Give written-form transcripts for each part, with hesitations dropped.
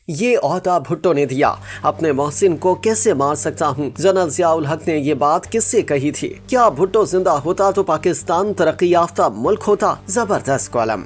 یہ عہدہ بھٹو نے دیا، اپنے محسن کو کیسے مار سکتا ہوں؟ جنرل ضیاء الحق نے یہ بات کس سے کہی تھی؟ کیا بھٹو زندہ ہوتا تو پاکستان ترقی یافتہ ملک ہوتا؟ زبردست کالم۔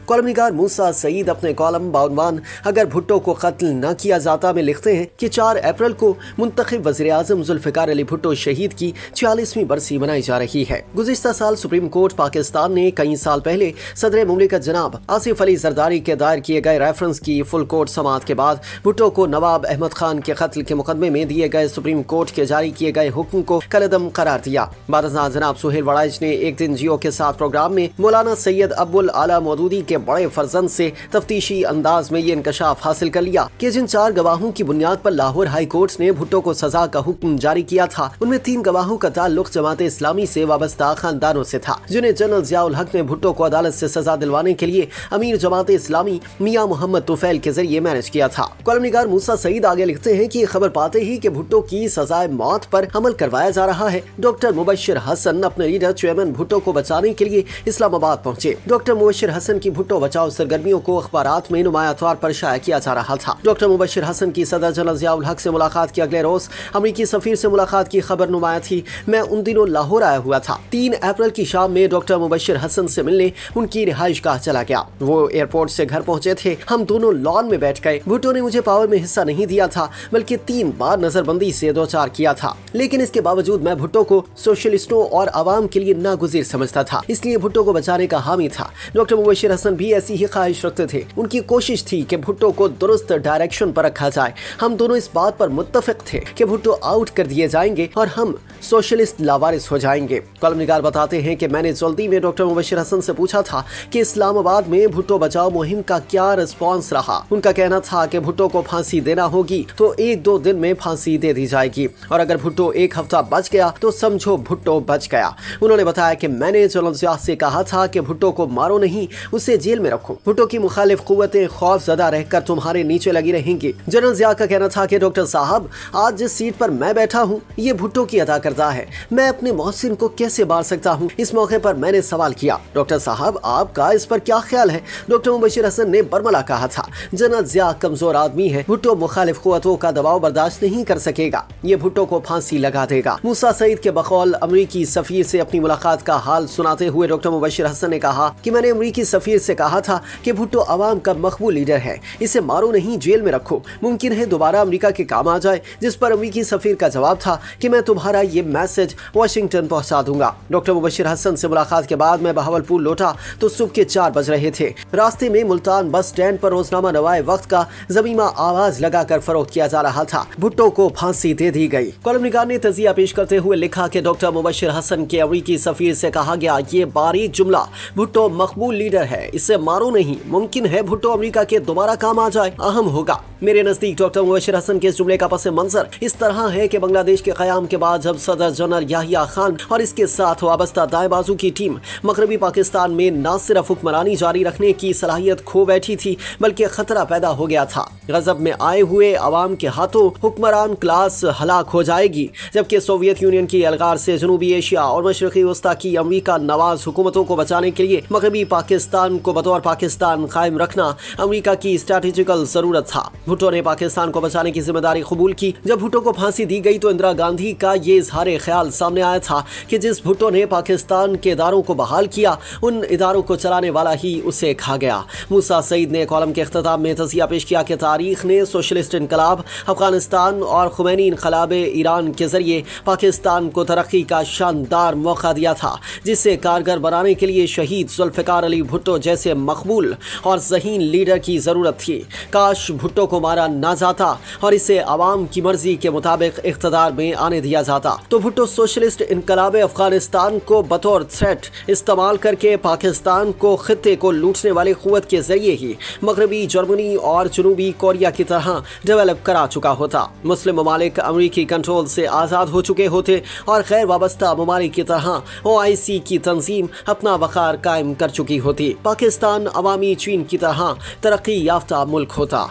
کالم نگار موسیٰ سعید اپنے کالم بعنوان اگر بھٹو کو قتل نہ کیا جاتا میں لکھتے ہیں کہ 4 اپریل کو منتخب وزیراعظم ذوالفقار علی بھٹو شہید کی 46ویں برسی منائی جا رہی ہے۔ گزشتہ سال سپریم کورٹ پاکستان نے کئی سال پہلے صدر مملکت جناب آصف علی زرداری کے دائر کیے گئے ریفرنس کی فل کورٹ سماعت کے بعد بھٹو کو نواب احمد خان کے قتل کے مقدمے میں دیے گئے سپریم کورٹ کے جاری کیے گئے حکم کو کالعدم قرار دیا۔ بعد ازاں جناب سہیل وڑائچ نے ایک دن جیو کے ساتھ پروگرام میں مولانا سید ابو الاعلیٰ مودودی کے بڑے فرزند سے تفتیشی انداز میں یہ انکشاف حاصل کر لیا کہ جن 4 گواہوں کی بنیاد پر لاہور ہائی کورٹ نے بھٹو کو سزا کا حکم جاری کیا تھا، ان میں 3 گواہوں کا تعلق جماعت اسلامی سے وابستہ خاندانوں سے تھا، جنہیں جنرل ضیاء الحق نے بھٹو کو عدالت سے سزا دلوانے کے لیے امیر جماعت اسلامی میاں محمد طفیل کے ذریعے مینج کیا تھا۔ کالم نگار موسیٰ سعید آگے لکھتے ہیں کہ خبر پاتے ہی کہ بھٹو کی سزائے موت پر عمل کروایا جا رہا ہے، ڈاکٹر مبشر حسن اپنے لیڈر چیئرمین بھٹو کو بچانے کے لیے اسلام آباد پہنچے۔ ڈاکٹر مبشر حسن کی بھٹو بچاؤ سرگرمیوں کو اخبارات میں نمایاں طور پر شائع کیا جا رہا تھا۔ ڈاکٹر مبشر حسن کی صدر جنرل ضیاء الحق سے ملاقات کے اگلے روز امریکی سفیر سے ملاقات کی خبر نمایاں تھی۔ میں ان دنوں لاہور آیا ہوا تھا۔ 3 اپریل کی شام میں ڈاکٹر مبشر حسن سے ملنے ان کی رہائش گاہ چلا گیا۔ وہ ایئرپورٹ سے گھر پہنچے تھے، ہم دونوں لان میں بیٹھ گئے۔ بھٹو نے مجھے پاور میں حصہ نہیں دیا تھا بلکہ 3 بار نظر بندی سے دوچار کیا تھا، لیکن اس کے باوجود میں بھٹو کو سوشلسٹوں اور عوام کے لیے ناگزیر سمجھتا تھا، اس لیے بھٹو کو بچانے کا حامی تھا۔ ڈاکٹر مبشر حسن بھی ایسی ہی خواہش رکھتے تھے، ان کی کوشش تھی کہ بھٹو کو درست ڈائریکشن پر رکھا جائے۔ ہم دونوں اس بات پر متفق تھے کہ بھٹو آؤٹ کر دیے جائیں گے اور ہم سوشلسٹ لاوارث ہو جائیں گے۔ کالم نگار بتاتے ہیں کہ میں نے جلدی میں ڈاکٹر مبشر حسن سے پوچھا تھا کہ اسلام آباد میں بھٹو بچاؤ مہم کا کیا رسپانس رہا۔ ان کا کہنا تھا کہ بھٹو کو پھانسی دینا ہوگی تو 1-2 دن میں پھانسی دے دی جائے گی، اور اگر بھٹو 1 ہفتہ بچ گیا تو سمجھو بھٹو بچ گیا۔ انہوں نے بتایا کہ میں نے جنرل ضیاء سے کہا تھا کہ بھٹو کو مارو نہیں، اسے جیل میں رکھو، بھٹو کی مخالف قوتیں خوف زدہ رہ کر تمہارے نیچے لگی رہیں گی۔ جنرل ضیاء کا کہنا تھا کہ ڈاکٹر صاحب، آج جس سیٹ پر میں بیٹھا ہوں یہ بھٹو کی عطا کردہ ہے، میں اپنے محسن کو کیسے مار سکتا ہوں؟ اس موقع پر میں نے سوال کیا، ڈاکٹر صاحب آپ کا اس پر کیا خیال ہے؟ ڈاکٹر مبشر حسن نے برملا کہا تھا، جنرل ضیاء کمزور آدمی ہے، بھٹو مخالف قوتوں کا دباؤ برداشت نہیں کر سکے گا، یہ بھٹو کو پھانسی لگا دے گا۔ موسیٰ سعید کے بقول امریکی سفیر سے اپنی ملاقات کا حال سناتے ہوئے ڈاکٹر مبشر حسن نے کہا کہ میں نے امریکی سفیر سے کہا تھا کہ بھٹو عوام کا مقبول لیڈر ہے، اسے مارو نہیں، جیل میں رکھو، ممکن ہے دوبارہ امریکہ کے کام آ جائے، جس پر امریکی سفیر کا جواب تھا کہ میں تمہارا یہ میسج واشنگٹن پہنچا دوں گا۔ ڈاکٹر مبشر حسن سے ملاقات کے بعد میں بہاولپور لوٹا تو صبح کے 4 بج رہے تھے۔ راستے میں ملتان بس سٹینڈ پر روزنامہ نوائے وقت کا ضمیمہ آواز لگا کر فروخت کیا جا رہا تھا، بھٹو کو پھانسی دے دی گئی۔ کالم نگار نے تجزیہ پیش کرتے ہوئے لکھا کہ ڈاکٹر مبشر حسن کے امریکی سفیر سے کہا گیا یہ باریک جملہ، بھٹو مقبول لیڈر ہے، اسے مارو نہیں، ممکن ہے بھٹو امریکہ کے دوبارہ کام آ جائے، اہم ہوگا۔ میرے نزدیک ڈاکٹر مبشر حسن کے اس جملے کا پس منظر اس طرح ہے کہ بنگلہ دیش کے قیام کے بعد جب صدر جنرل یحییٰ خان اور اس کے ساتھ وابستہ دائیں بازو کی ٹیم مغربی پاکستان میں نہ صرف حکمرانی جاری رکھنے کی صلاحیت کھو بیٹھی تھی بلکہ خطرہ پیدا ہو گیا تھا، غضب میں آئے ہوئے عوام کے ہاتھوں حکمران کلاس ہلاک ہو جائے گی، جبکہ سوویت یونین کی الغار سے جنوبی ایشیا اور مشرقی وسطی کی امریکہ نواز حکومتوں کو بچانے کے لیے مغربی پاکستان کو بطور پاکستان قائم رکھنا امریکہ کی اسٹریٹجیکل ضرورت تھا۔ بھٹو نے پاکستان کو بچانے کی ذمہ داری قبول کی۔ جب بھٹو کو پھانسی دی گئی تو اندرا گاندھی کا یہ اظہار خیال سامنے آیا تھا کہ جس بھٹو نے پاکستان کے اداروں کو بحال کیا ان اداروں کو چلانے والا ہی اسے کھا گیا۔ موسیٰ سعید نے کالم کے اختتام میں تجزیہ پیش کیا کہ تاریخ نے سوشلسٹ انقلاب افغانستان اور خمینی انقلاب ایران کے ذریعے پاکستان کو ترقی کا شاندار موقع دیا تھا، جسے کارگر بنانے کے لیے شہید ذوالفقار علی بھٹو جیسے مقبول اور ذہین لیڈر کی ضرورت تھی۔ کاش بھٹو کو مارا نہ جاتا اور اسے عوام کی مرضی کے مطابق اقتدار میں آنے دیا جاتا تو بھٹو سوشلسٹ انقلاب افغانستان کو بطور تھریٹ استعمال کر کے پاکستان کو خطے کو لوٹنے والی قوت کے ذریعے ہی مغربی جرمنی اور جنوبی کوریا کی طرح ڈیولپ کرا چکا ہوتا۔ مسلم ممالک امریکی کنٹرول سے آزاد ہو چکے ہوتے اور غیر وابستہ ممالک کی طرح OIC کی تنظیم اپنا وقار قائم کر چکی ہوتی۔ پاکستان عوامی چین کی طرح ترقی یافتہ ملک ہوتا۔